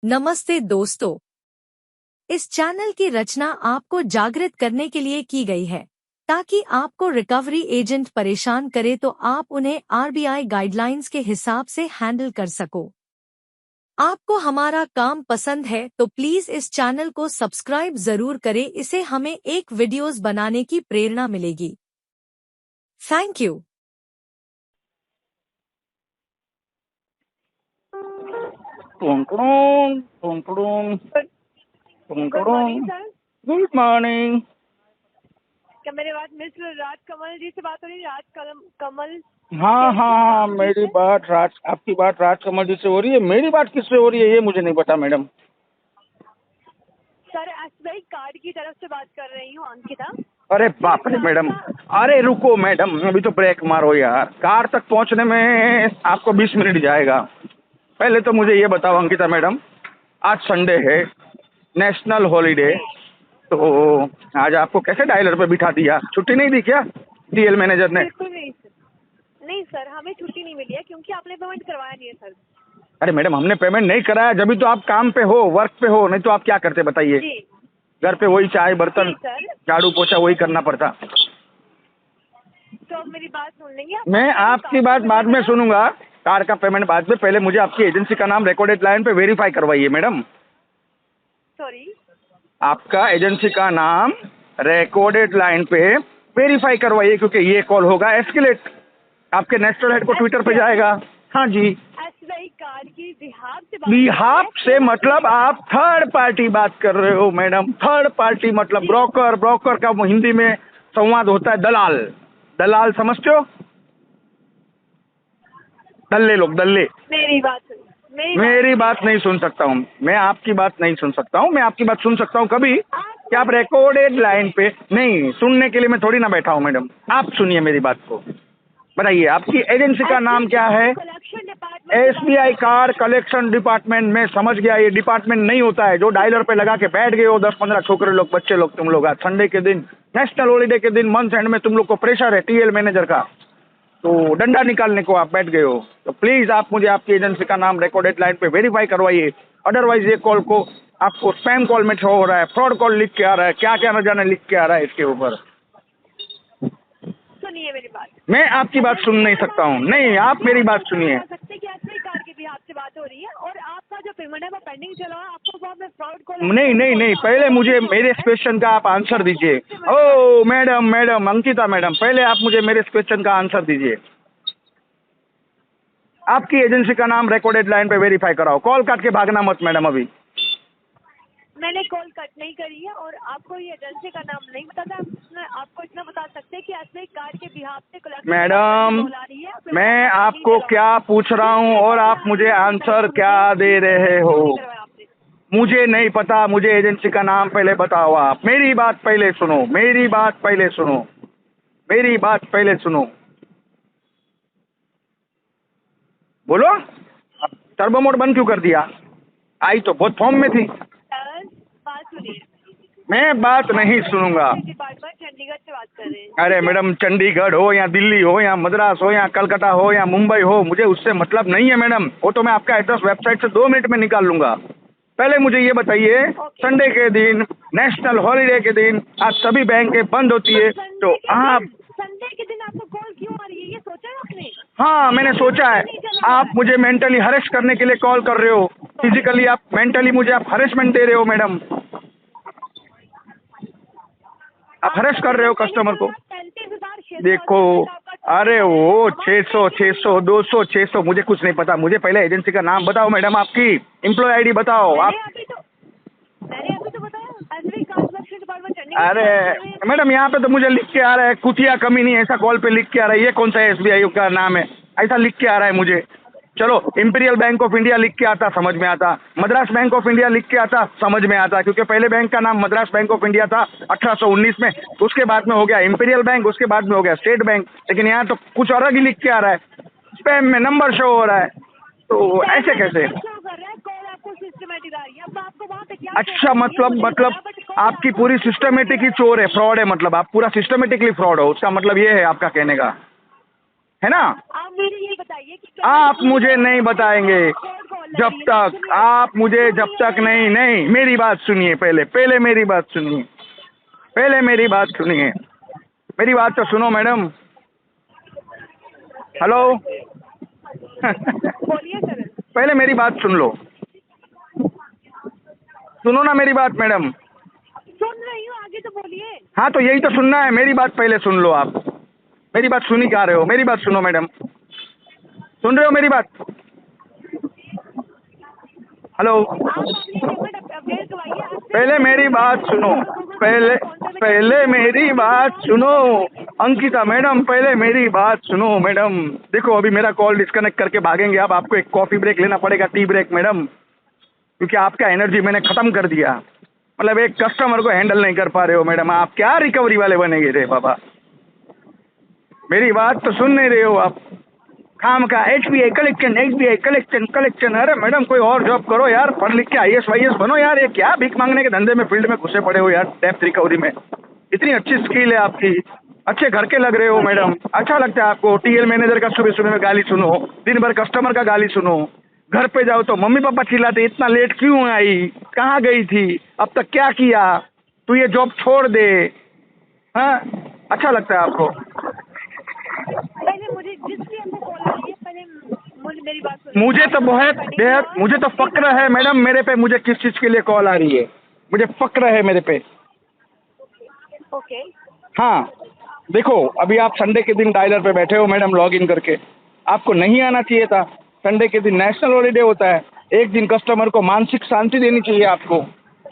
नमस्ते दोस्तों, इस चैनल की रचना आपको जागृत करने के लिए की गई है ताकि आपको रिकवरी एजेंट परेशान करे तो आप उन्हें आरबीआई गाइडलाइंस के हिसाब से हैंडल कर सको। आपको हमारा काम पसंद है तो प्लीज इस चैनल को सब्सक्राइब जरूर करें, इससे हमें एक वीडियोस बनाने की प्रेरणा मिलेगी। Thank you. Good morning sir. Good morning. क्या मेरे बात मिस्टर राज कमल जी से बात हो रही है? राज कमल। हाँ, मेरी बात आपकी बात राज कमल जी से हो रही है। मेरी बात किससे हो रही है ये मुझे नहीं पता मैडम। सर एसबीआई कार्ड की तरफ से बात कर रही हूँ, अंकिता। अरे बाप रे मैडम, अरे रुको मैडम, अभी तो ब्रेक मारो यार। कार तक पहुंचने में आपको 20 मिनट जाएगा। पहले तो मुझे ये बताओ अंकिता मैडम, आज संडे है, नेशनल हॉलीडे, तो आज आपको कैसे डायलर पे बिठा दिया? छुट्टी नहीं दी क्या डीएल मैनेजर ने? बिल्कुल नहीं सर, नहीं सर, हमें छुट्टी नहीं मिली है क्योंकि आपने पेमेंट करवाया नहीं है सर। अरे मैडम, हमने पेमेंट नहीं कराया, जब भी तो आप काम पे हो, वर्क पे हो, नहीं तो आप क्या करते बताइए? जी घर पे वही चाय बर्तन सर, झाड़ू पोछा वही करना पड़ता। तो आप मेरी बात सुन लेंगे? मैं आपकी बात बाद में सुनूंगा, कार का पेमेंट बाद में। पहले मुझे आपकी एजेंसी का नाम रिकॉर्डेड लाइन पे वेरीफाई करवाइए मैडम। सॉरी, आपका एजेंसी का नाम रिकॉर्डेड लाइन पे वेरीफाई करवाइए, क्योंकि ये कॉल होगा एस्केलेट, आपके नेशनल हेड को ट्विटर पे जाएगा। हाँ जी, एसबीआई कार्ड की बिहाफ से मतलब आप थर्ड पार्टी बात कर रहे हो मैडम। थर्ड पार्टी मतलब ब्रोकर का हिंदी में संवाद होता है दलाल। दलाल समझते हो? दल्ले लोग, दल्ले। मेरी बात मेरी बात नहीं सुन सकता हूँ मैं, आपकी बात नहीं सुन सकता हूँ मैं। आपकी बात सुन सकता हूँ कभी कि आप रिकॉर्डेड लाइन पे नहीं। सुनने के लिए मैं थोड़ी ना बैठा हूँ मैडम, आप सुनिए मेरी बात को। बताइए आपकी एजेंसी का नाम क्या है? SBI card collection department. में समझ गया, ये डिपार्टमेंट नहीं होता है जो डायलर पे लगा के बैठ गए हो 10-15 छोकरे लोग, बच्चे लोग, तुम लोग। आज संडे के दिन, नेशनल हॉलीडे के दिन, मंथ एंड में तुम लोग को प्रेशर है टीएल मैनेजर का, तो डंडा निकालने को आप बैठ गए हो। तो प्लीज आप मुझे आपकी एजेंसी का नाम रिकॉर्डेड लाइन पे वेरीफाई करवाइए, अदरवाइज ये कॉल को आपको स्पैम कॉल में शो हो रहा है, फ्रॉड कॉल लिख के आ रहा है, क्या क्या न जाने लिख के आ रहा है इसके ऊपर। सुनिए मेरी बात। मैं आपकी बात सुन नहीं सकता हूँ। नहीं, आप मेरी बात सुनिए। सकते कि एसबीआई कार्ड के भी आपसे बात हो रही है और आपका जो पेमेंट है वो पेंडिंग चला हुआ है, आपको वहाँ पे फ्रॉड कॉल। नहीं, पहले मुझे मेरे इस क्वेश्चन का आप आंसर दीजिए। ओ मैडम अंकिता मैडम, पहले आप मुझे मेरे इस क्वेश्चन का आंसर दीजिए। आपकी एजेंसी का नाम रिकॉर्डेड लाइन पे वेरीफाई कराओ। कॉल काट के भागना मत मैडम। अभी मैंने कॉल कट नहीं करी है और आपको ये एजेंसी का नाम नहीं पता था। आपको इतना बता सकते हैं कि एसबीआई कार्ड के बिहाफ से मैडम, मैं आपको क्या पूछ रहा हूँ और आप मुझे आंसर क्या दे रहे हो? मुझे नहीं पता, मुझे एजेंसी का नाम पहले बताओ। आप मेरी बात पहले सुनो, मेरी बात पहले सुनो, मेरी बात पहले सुनो। बोलो, टर्बो मोड बंद क्यों कर दिया? आई तो बहुत फॉर्म में थी। बात सुनिए, मैं बात नहीं सुनूंगा। डिपार्टमेंट चंडीगढ़ से बात कर रहे हैं। अरे मैडम, चंडीगढ़ हो या दिल्ली हो या मद्रास हो या कलकत्ता हो या मुंबई हो, मुझे उससे मतलब नहीं है मैडम। वो तो मैं आपका एड्रेस वेबसाइट से 2 मिनट में निकाल लूंगा। पहले मुझे ये बताइए, संडे के दिन, नेशनल हॉलीडे के दिन, आज सभी बैंकें बंद होती है, तो आप संडे के दिन आपको कॉल क्यों आ रही है, ये सोचा है आपने? हाँ, मैंने सोचा है। आप मुझे मेंटली हरेस करने के लिए कॉल कर रहे हो। फिजिकली आप, मेंटली मुझे आप हरेसमेंट दे रहे हो मैडम। आप हरेस कर रहे हो कस्टमर को। देखो, अरे वो 600, 200, 600 मुझे कुछ नहीं पता। मुझे पहले एजेंसी का नाम बताओ मैडम, आपकी एम्प्लॉय आईडी बताओ। आप मैंने अभी तो बताया एसबीआई कार्ड कलेक्शन डिपार्टमेंट। अरे मैडम, यहाँ पे तो मुझे लिख के आ रहा है, कुतिया कमी नहीं, ऐसा कॉल पे लिख के आ रहा है। ये कौन सा एसबीआई का नाम है? ऐसा लिख के आ रहा है मुझे। चलो, इंपीरियल बैंक ऑफ इंडिया लिख के आता, समझ में आता। मद्रास बैंक ऑफ इंडिया लिख के आता, समझ में आता, क्योंकि पहले बैंक का नाम मद्रास बैंक ऑफ इंडिया था 1819 में। उसके बाद में हो गया इंपीरियल बैंक, उसके बाद में हो गया स्टेट बैंक। लेकिन यहाँ तो कुछ अलग ही लिख के आ रहा है, स्पैम में नंबर शो हो रहा है, तो ऐसे कैसे? अच्छा, मतलब आपकी पूरी सिस्टमेटिक ही चोर है, फ्रॉड है। मतलब आप पूरा सिस्टमेटिकली फ्रॉड हो, उसका मतलब ये है आपका कहने का, है ना? आप मुझे ये बताइए कि आप मुझे नहीं बताएंगे। जब तक आप मुझे जब तक नहीं नहीं मेरी बात सुनिए, पहले मेरी बात सुनिए, पहले मेरी बात सुनिए, मेरी बात तो सुनो मैडम। हेलो बोलिए सर। पहले मेरी बात सुन लो, सुनो ना मेरी बात मैडम। सुन रही हूँ, आगे तो बोलिए। हाँ तो यही तो सुनना है, मेरी बात पहले सुन लो। आप मेरी बात सुन ही क्या रहे हो? मेरी बात सुनो मैडम, सुन रहे हो मेरी बात? हेलो पहले मेरी बात सुनो, पहले मेरी बात सुनो अंकिता मैडम, पहले मेरी बात सुनो मैडम। देखो अभी मेरा कॉल डिस्कनेक्ट करके भागेंगे आप, आपको एक कॉफ़ी ब्रेक लेना पड़ेगा, टी ब्रेक मैडम, क्योंकि आपका एनर्जी मैंने ख़त्म कर दिया। मतलब एक कस्टमर को हैंडल नहीं कर पा रहे हो मैडम, आप क्या रिकवरी वाले बनेंगे रे बाबा? मेरी बात तो सुन नहीं रहे हो आप। काम का HBI कलेक्शन। अरे मैडम कोई और जॉब करो यार, पढ़ लिख के IAS वाईएस बनो यार। ये क्या भीख मांगने के धंधे में फील्ड में घुसे पड़े हो यार? डेप्थ रिकवरी में इतनी अच्छी स्किल है आपकी, अच्छे घर के लग रहे हो मैडम, अच्छा लगता है आपको। TL मैनेजर का सुबह सुबह में गाली सुनो, दिन भर कस्टमर का गाली सुनो, घर पे जाओ तो मम्मी पापा चिल्लाते इतना लेट क्यों आई, कहाँ गई थी, अब तक क्या किया, तू ये जॉब छोड़ दे। हाँ अच्छा लगता है आपको? पहले मुझे जिसकी आपको कॉल आ रही है, पहले मुझे मेरी बात सुनिए। मुझे तो बहुत बेहद मुझे तो फक्र है मैडम मेरे पे, मुझे किस चीज़ के लिए कॉल आ रही है, मुझे फक्र है मेरे पे। ओके। हाँ देखो अभी आप संडे के दिन डायलर पे बैठे हो मैडम, लॉग इन करके, आपको नहीं आना चाहिए था। संडे के दिन नेशनल हॉलीडे होता है, एक दिन कस्टमर को मानसिक शांति देनी चाहिए आपको,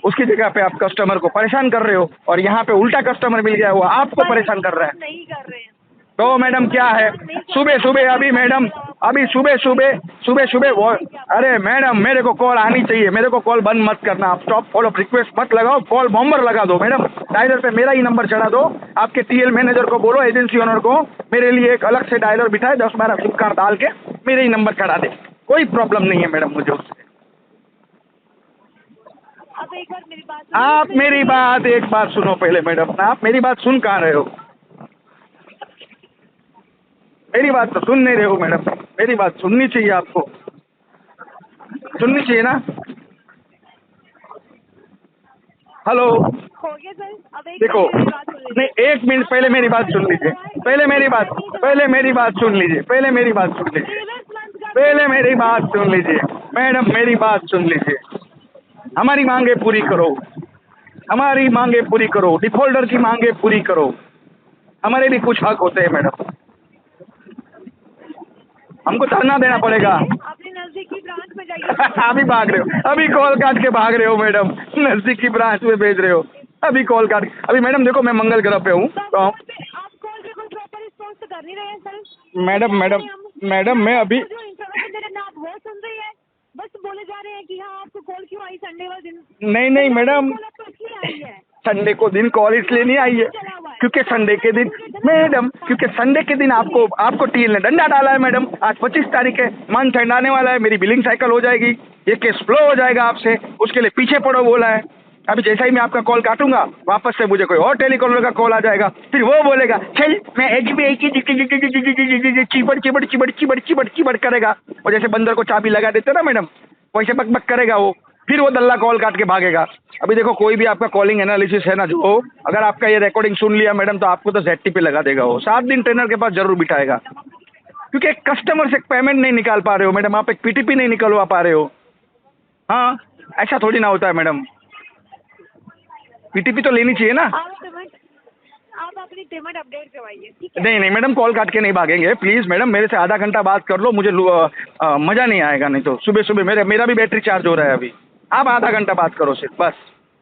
उसकी जगह पे आप कस्टमर को परेशान कर रहे हो, और यहाँ पे उल्टा कस्टमर मिल गया, वो आपको परेशान कर रहा है। नहीं कर रहे हैं तो मैडम क्या है, सुबह सुबह अभी मैडम, अभी सुबह सुबह वो, अरे मैडम मेरे को कॉल आनी चाहिए, मेरे को कॉल बंद मत करना, आप स्टॉप फॉलो रिक्वेस्ट मत लगाओ, कॉल बॉम्बर लगा दो मैडम, डायलर पे मेरा ही नंबर चढ़ा दो, आपके TL मैनेजर को बोलो, एजेंसी ओनर को मेरे लिए एक अलग से डायलर बिठाए, 10-12 सिम कार्ड डाल के मेरे ही नंबर चढ़ा दे, कोई प्रॉब्लम नहीं है मैडम मुझे उससे। अब एक बार मेरी बात आप मेरी बात एक बार सुनो पहले मैडम, आप मेरी बात सुन कहाँ रहे हो? मेरी बात तो सुन नहीं रहे हो मैडम, मेरी बात सुननी चाहिए आपको, सुननी चाहिए ना। हेलो हो गया सर। अब एक देखो मेरी बात सुन लीजिए। नहीं, एक मिनट पहले मेरी बात सुन लीजिए, पहले मेरी बात सुन लीजिए, पहले मेरी बात सुन लीजिए, पहले मेरी बात सुन लीजिए मैडम, मेरी बात सुन लीजिए। हमारी मांगे पूरी करो, हमारी मांगे पूरी करो, डिफॉल्टर की मांगे पूरी करो, हमारे भी कुछ हक होते हैं मैडम, हमको धरना देना पड़ेगा। अपने नजदीकी ब्रांच में जाइए। अभी भाग रहे हो, अभी कॉल काट के भाग रहे हो मैडम, नजदीकी ब्रांच में भेज रहे हो, अभी कॉल काट, अभी मैडम देखो मैं मंगल ग्रह पे हूँ तो आप कॉल पे कोई प्रॉपर रिस्पॉन्स तो कर नहीं रहे हैं सर। मैडम मैं अभी जो इन्फॉर्मेशन दे रहे हैं आप वो सुन रही है, बस बोले जा रहे हैं कि हाँ आपको कॉल क्यों आई संडे वाले दिन। नहीं मैडम, कॉल आपको क्यों आई है? संडे को दिन कॉल इसलिए नहीं आई है क्योंकि संडे के दिन मैडम, क्योंकि संडे के दिन आपको TL ने डंडा डाला है मैडम। आज 25 तारीख है, मंथ एंड आने वाला है, मेरी बिलिंग साइकिल हो जाएगी, ये केस फ्लो हो जाएगा आपसे, उसके लिए पीछे पड़ो बोला है। अभी जैसा ही मैं आपका कॉल काटूंगा वापस से मुझे कोई और टेलीकॉलर का कॉल आ जाएगा, फिर वो बोलेगा चल मैं HBI की चिबड़ करेगा, और जैसे बंदर को चाबी लगा देते ना मैडम, वैसे बक करेगा वो, फिर वो दल्ला कॉल काट के भागेगा। अभी देखो कोई भी आपका कॉलिंग एनालिसिस है ना, जो अगर आपका ये रिकॉर्डिंग सुन लिया मैडम तो आपको तो ZT पे लगा देगा वो, 7 दिन ट्रेनर के पास जरूर बिठाएगा, क्योंकि एक कस्टमर से पेमेंट नहीं निकाल पा रहे हो मैडम, आप एक PTP नहीं निकलवा पा रहे हो। हाँ ऐसा थोड़ी ना होता है मैडम, PTP तो लेनी चाहिए ना। आप अपनी पेमेंट अपडेट करवाइए, ठीक है? नहीं मैडम, कॉल काट के नहीं भागेंगे प्लीज़ मैडम, मेरे से आधा घंटा बात कर लो, मुझे मज़ा नहीं आएगा, नहीं तो सुबह सुबह मेरा भी बैटरी चार्ज हो रहा है अभी, आप आधा घंटा बात करो सिर्फ, बस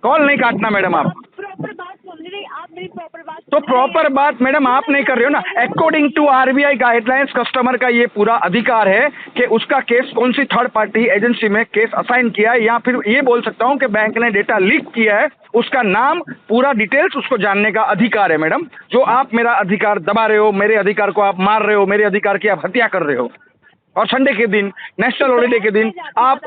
कॉल नहीं काटना मैडम। आप प्रॉपर बात सुन रही, आप मेरी प्रॉपर बात तो प्रॉपर बात मैडम आप नहीं कर रहे हो ना। According to RBI guidelines customer का ये पूरा अधिकार है कि उसका केस कौन सी थर्ड पार्टी एजेंसी में केस असाइन किया है, या फिर ये बोल सकता हूँ कि बैंक ने डेटा लीक किया है, उसका नाम पूरा डिटेल्स उसको जानने का अधिकार है मैडम। जो आप मेरा अधिकार दबा रहे हो, मेरे अधिकार को आप मार रहे हो, मेरे अधिकार की आप हत्या कर रहे हो, और संडे के दिन नेशनल हॉलीडे के दिन आप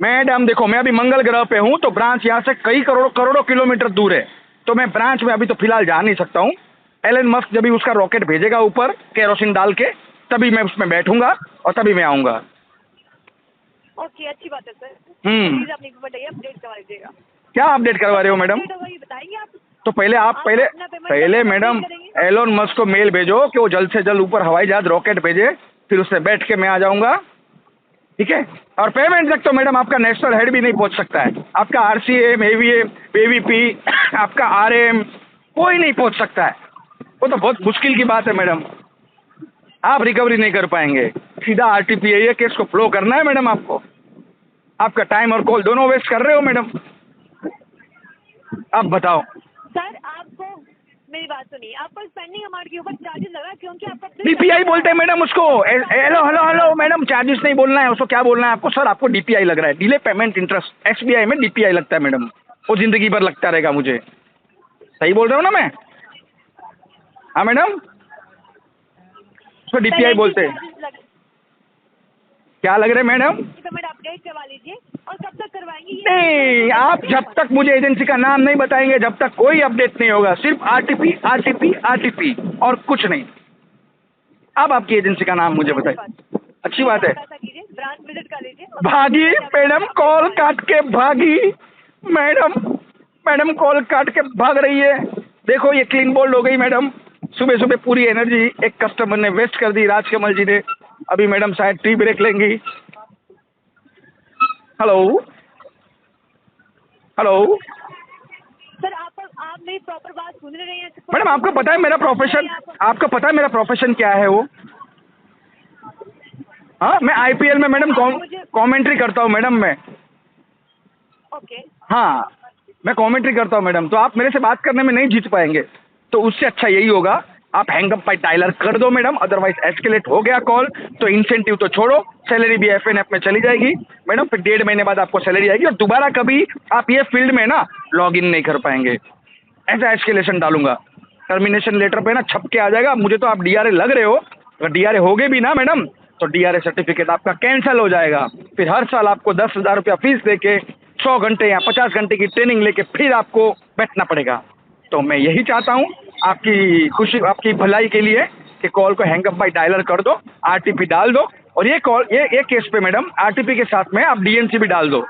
मैडम देखो मैं अभी मंगल ग्रह पे हूँ, तो ब्रांच यहाँ से कई करोड़ों किलोमीटर दूर है, तो मैं ब्रांच में अभी तो फिलहाल जा नहीं सकता हूँ। एलन मस्क जब भी उसका रॉकेट भेजेगा ऊपर केरोसिन डाल के, तभी मैं उसमें बैठूंगा और तभी मैं आऊँगा। ओके, अच्छी बात है सर। हम्म। प्लीज अपनी बताइए, अपडेट करवा दीजिएगा। क्या अपडेट करवा रहे हो मैडम? अपडेट होगा ये बताएंगे आप? तो पहले आप अपना पेमेंट कब मैडम कंप्लीट करेंगे? एलोन मस्क को मेल भेजो कि वो जल्द से जल्द ऊपर हवाई जहाज रॉकेट भेजे, फिर उससे बैठ के मैं आ जाऊंगा, ठीक है? और पेमेंट तक तो मैडम आपका नेशनल हेड भी नहीं पहुंच सकता है, आपका आरसीएम, एवीएम, एवीपी, आपका आरएम, कोई नहीं पहुंच सकता है। वो तो बहुत मुश्किल की बात है मैडम, आप रिकवरी नहीं कर पाएंगे। सीधा आरटीपीआई केस को फ्लो करना है मैडम आपको, आपका टाइम और कॉल दोनों वेस्ट कर रहे हो मैडम। आप बताओ। सर आपको मेरी बात सुनिए, आपको स्पेंडिंग अमाउंट के ऊपर चार्जेस लगा क्योंकि आपका डीपीआई बोलते हैं मैडम उसको। Hello hello hello madam, charges नहीं बोलना है उसको, क्या बोलना है आपको? सर आपको डीपीआई लग रहा है, डिले पेमेंट इंटरेस्ट। एसबीआई में डीपीआई लगता है मैडम, वो जिंदगी भर लगता रहेगा मुझे। सही बोल रहा हूँ ना मैं? हाँ मैडम, उसको डीपीआई बोलते हैं। क्या लग रहा है मैडम? पेमेंट अपडेट करवा लीजिए। और कब तक करवाएंगे? नहीं, आप जब तक मुझे एजेंसी का नाम नहीं बताएंगे जब तक कोई अपडेट नहीं होगा। सिर्फ आरटीपी आरटीपी आरटीपी और कुछ नहीं। अब आपकी एजेंसी का नाम मुझे बताइए। अच्छी बात है। ब्रांच विजिट कर लीजिए। भागी मैडम, कॉल काट के भागी मैडम। मैडम कॉल काट के भाग रही है। देखो ये क्लीन बोल्ड हो गई मैडम। सुबह सुबह पूरी एनर्जी एक कस्टमर ने वेस्ट कर दी, राजकमल जी ने। अभी मैडम शायद टी ब्रेक लेंगी। हेलो हेलो सर आप मेरी प्रॉपर बात सुन रहे हैं? मैडम, आपको पता है मेरा प्रोफेशन, आपको पता है मेरा प्रोफेशन क्या है वो? हाँ, मैं आईपीएल में मैडम कमेंट्री करता हूँ मैडम मैं। ओके। हाँ, मैं कमेंट्री करता हूँ मैडम, तो आप मेरे से बात करने में नहीं जीत पाएंगे। तो उससे अच्छा यही होगा, आप हैंगअप बाय डायलर कर दो मैडम। अदरवाइज एस्केलेट हो गया कॉल तो इंसेंटिव तो छोड़ो, सैलरी भी एफएनएफ में चली जाएगी मैडम। फिर 1.5 महीने बाद आपको सैलरी आएगी और दोबारा कभी आप ये फील्ड में ना लॉग इन नहीं कर पाएंगे। ऐसा एस्केलेशन डालूंगा, टर्मिनेशन लेटर पे ना छप के आ जाएगा। मुझे तो आप डीआरए लग रहे हो, अगर डीआरए हो गए भी ना मैडम तो डीआरए सर्टिफिकेट आपका कैंसिल हो जाएगा। फिर हर साल आपको 10,000 रुपया फीस देके 100 घंटे या 50 घंटे की ट्रेनिंग लेके फिर आपको बैठना पड़ेगा। तो मैं यही चाहता हूँ आपकी खुशी, आपकी भलाई के लिए कि कॉल को हैंगअप बाय डायलर कर दो, आरटीपी डाल दो। और ये कॉल ये केस पे मैडम आरटीपी के साथ में आप डीएनसी भी डाल दो।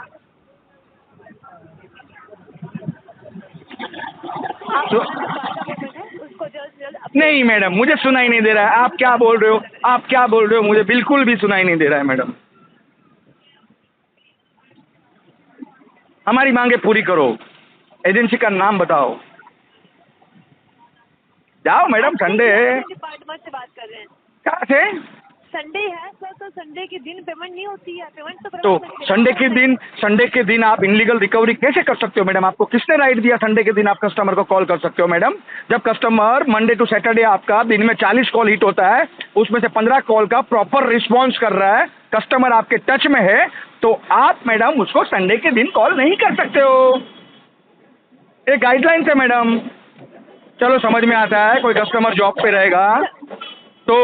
उसको जल्द नहीं मैडम, मुझे सुनाई नहीं दे रहा है। आप क्या बोल रहे हो, आप क्या बोल रहे हो? मुझे बिल्कुल भी सुनाई नहीं दे रहा है मैडम। हमारी मांगे पूरी करो, एजेंसी का नाम बताओ। जाओ मैडम, संडे है। डिपार्टमेंट से बात कर रहे हैं। कहाँ से? संडे है सर, तो संडे के दिन पेमेंट नहीं होती है। पेमेंट तो संडे के दिन आप इनलीगल रिकवरी कैसे कर सकते हो मैडम? आपको किसने राइट दिया संडे के दिन आप कस्टमर को कॉल कर सकते हो मैडम? जब कस्टमर मंडे टू सैटरडे आपका दिन में 40 कॉल हिट होता है, उसमें से 15 कॉल का प्रॉपर रिस्पॉन्स कर रहा है, कस्टमर आपके टच में है, तो आप मैडम उसको संडे के दिन कॉल नहीं कर सकते हो। ये गाइडलाइंस है मैडम। चलो समझ में आता है, कोई कस्टमर जॉब पे रहेगा तो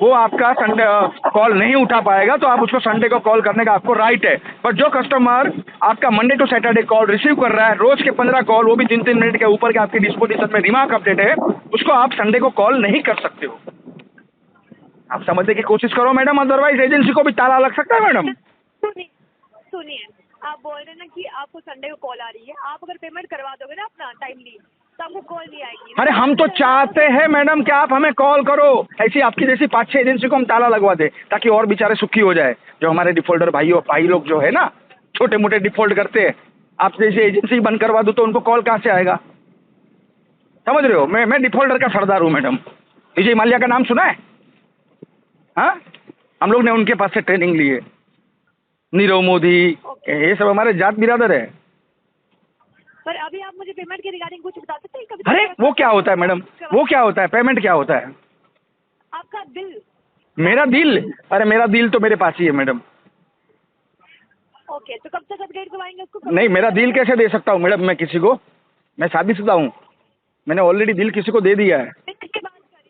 वो आपका संडे कॉल नहीं उठा पाएगा, तो आप उसको संडे को कॉल करने का आपको राइट है। पर जो कस्टमर आपका Monday to Saturday call receive कर रहा है, रोज के 15 कॉल, वो भी 3-3 मिनट के ऊपर के आपकी डिस्पोजिशन में रिमार्क अपडेट है, उसको आप संडे को कॉल नहीं कर सकते हो। आप समझने की कोशिश करो मैडम, अदरवाइज एजेंसी को भी ताला लग सकता है मैडम। सुनिए, आप बोल रहे हैं ना कि आपको संडे को कॉल आ रही है। आप अगर पेमेंट करवा दोगे ना अपना टाइमली, तो आपको कॉल नहीं आएगी। अरे हम तो चाहते हैं मैडम कि आप हमें कॉल करो। ऐसी आपकी जैसी 5-6 एजेंसी को हम ताला लगवा दे ताकि और बेचारे सुखी हो जाए। जो हमारे डिफॉल्टर भाई लोग जो है ना, छोटे मोटे डिफॉल्ट करते हैं, आप जैसे एजेंसी बंद करवा दूँ तो उनको कॉल कहाँ से आएगा? समझ रहे हो? मैं डिफॉल्टर का सरदार हूँ मैडम। विजय माल्या का नाम सुना है? हाँ, हम लोग ने उनके पास से ट्रेनिंग ली है। नीरव मोदी, ये सब हमारे जात बिरादर है। पर अभी आप मुझे पेमेंट के रिगार्डिंग कुछ बता सकते हैं? कभी अरे वो क्या होता है मैडम, वो क्या होता है? पेमेंट क्या होता है? आपका बिल। मेरा दिल? अरे मेरा दिल तो मेरे पास ही है मैडम। ओके, तो कब तक अपडेट करवाएंगे उसको? नहीं, मेरा दिल कैसे दे सकता हूँ मैडम मैं किसी को? मैं शादीशुदा हूँ, मैंने ऑलरेडी दिल किसी को दे दिया है।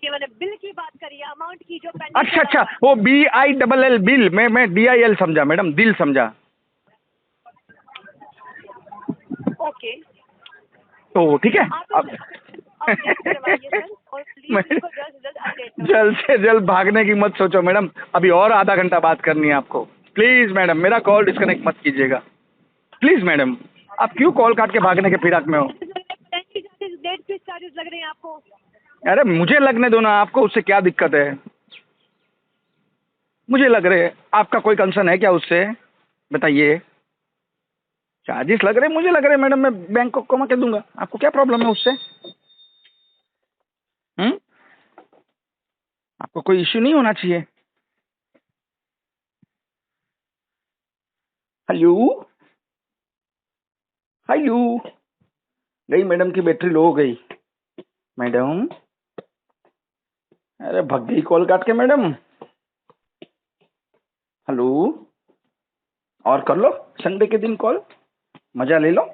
मैंने बिल की बात करी है, अमाउंट की जो अच्छा, वो BILL बिल, मैं DIL समझा मैडम, दिल समझा। ओके, तो ठीक है, अब जल्द से जल्द भागने की मत सोचो मैडम। अभी और आधा घंटा बात करनी है आपको, प्लीज मैडम मेरा कॉल डिस्कनेक्ट मत कीजिएगा प्लीज मैडम। आप क्यों कॉल काट के भागने के फिराक में हो? डेट फीस चार्जेस लग रहे हैं आपको। अरे मुझे लगने दो ना, आपको उससे क्या दिक्कत है? मुझे लग रहे, आपका कोई कंसर्न है क्या उससे? बताइए। चार्जेस लग रहे, मुझे लग रहे मैडम, मैं बैंक को कमा के दूंगा, आपको क्या प्रॉब्लम है उससे? आपको कोई इश्यू नहीं होना चाहिए। हेलो हेलो, गई मैडम की बैटरी लो हो गई। मैडम, अरे भग गई कॉल काट के मैडम। हेलो, और कर लो संडे के दिन कॉल, मजा ले लो।